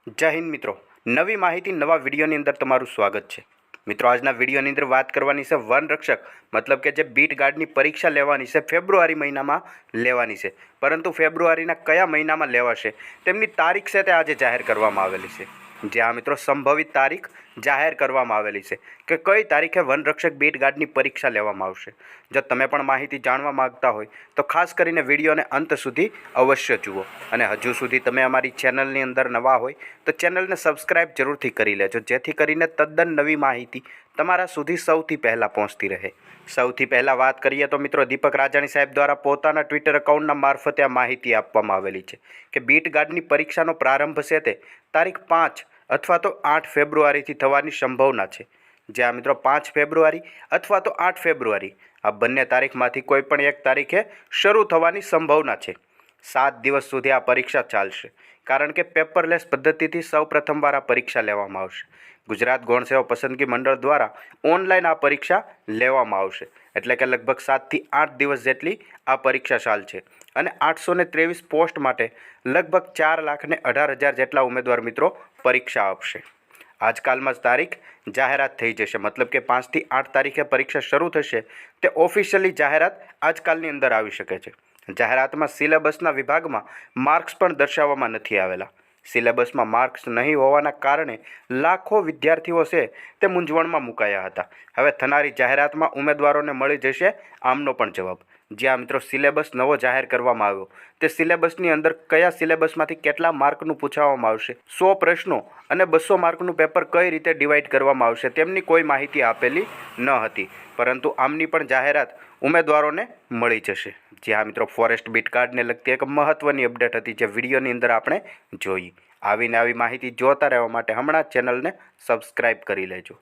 જય હિન્દ મિત્રો, નવી માહિતી નવા વિડીયોની અંદર તમારું સ્વાગત છે। મિત્રો, આજના વિડીયોની અંદર વાત કરવાની છે વન રક્ષક મતલબ કે જે બીટ ગાર્ડની પરીક્ષા લેવાની છે ફેબ્રુઆરી મહિનામાં લેવાની છે, પરંતુ ફેબ્રુઆરીના કયા મહિનામાં લેવાશે તેમની તારીખ છે તે આજે જાહેર કરવામાં આવેલી છે। જ્યાં મિત્રો સંભવિત તારીખ જાહેર કરવામાં આવેલી છે કે કઈ તારીખે વનરક્ષક બીટ ગાર્ડની પરીક્ષા લેવામાં આવશે। જો તમે પણ માહિતી જાણવા માંગતા હોય તો ખાસ કરીને વિડીયોને અંત સુધી અવશ્ય જુઓ, અને હજુ સુધી તમે અમારી ચેનલની અંદર નવા હોય તો ચેનલને સબસ્ક્રાઇબ જરૂરથી કરી લેજો, જેથી કરીને તદ્દન નવી માહિતી તમારા સુધી સૌથી પહેલાં પહોંચતી રહે। સૌથી પહેલાં વાત કરીએ તો મિત્રો, દીપક રાજાણી સાહેબ દ્વારા પોતાના ટ્વિટર એકાઉન્ટના મારફતે આ માહિતી આપવામાં આવેલી છે કે બીટ ગાર્ડની પરીક્ષાનો પ્રારંભ છે તે તારીખ 5 અથવા તો 8 ફેબ્રુઆરીથી થવાની સંભાવના છે। જ્યાં મિત્રો 5 ફેબ્રુઆરી અથવા તો 8 ફેબ્રુઆરી આ બંને તારીખમાંથી કોઈ પણ એક તારીખે શરૂ થવાની સંભાવના છે। 7 દિવસ સુધી આ પરીક્ષા ચાલશે, કારણ કે પેપરલેસ પદ્ધતિથી સૌ પ્રથમવાર આ પરીક્ષા લેવામાં આવશે। ગુજરાત ગૌણ સેવા પસંદગી મંડળ દ્વારા ઓનલાઈન આ પરીક્ષા લેવામાં આવશે, એટલે કે લગભગ 7 થી 8 દિવસ જેટલી આ પરીક્ષા ચાલશે, અને 823 પોસ્ટ માટે લગભગ 4,18,000 જેટલા ઉમેદવાર મિત્રો પરીક્ષા આપશે। આજકાલમાં જ તારીખ જાહેરાત થઈ જશે, મતલબ કે 5 થી 8 તારીખે પરીક્ષા શરૂ થશે તે ઓફિશિયલી જાહેરાત આજકાલની અંદર આવી શકે છે। જાહેરાતમાં સિલેબસના વિભાગમાં માર્ક્સ પણ દર્શાવવામાં નથી આવેલા। સિલેબસમાં માર્ક્સ નહીં હોવાના કારણે લાખો વિદ્યાર્થીઓ છે તે મૂંઝવણમાં મુકાયા હતા। હવે થનારી જાહેરાતમાં ઉમેદવારોને મળી જશે આમનો પણ જવાબ। જ્યાં મિત્રો સિલેબસ નવો જાહેર કરવામાં આવ્યો તે સિલેબસની અંદર કયા સિલેબસમાંથી કેટલા માર્કનું પૂછવામાં આવશે, 100 પ્રશ્નો અને 200 માર્કનું પેપર કઈ રીતે ડિવાઈડ કરવામાં આવશે તેમની કોઈ માહિતી આપેલી ન હતી, પરંતુ આમની પણ જાહેરાત ઉમેદવારોને મળી જશે। જ્યાં મિત્રો ફોરેસ્ટ બીટ કાર્ડને લગતી એક મહત્ત્વની અપડેટ હતી જે વિડીયોની અંદર આપણે જોઈ। આવીને આવી માહિતી જોતા રહેવા માટે હમણાં ચેનલને સબસ્ક્રાઈબ કરી લેજો।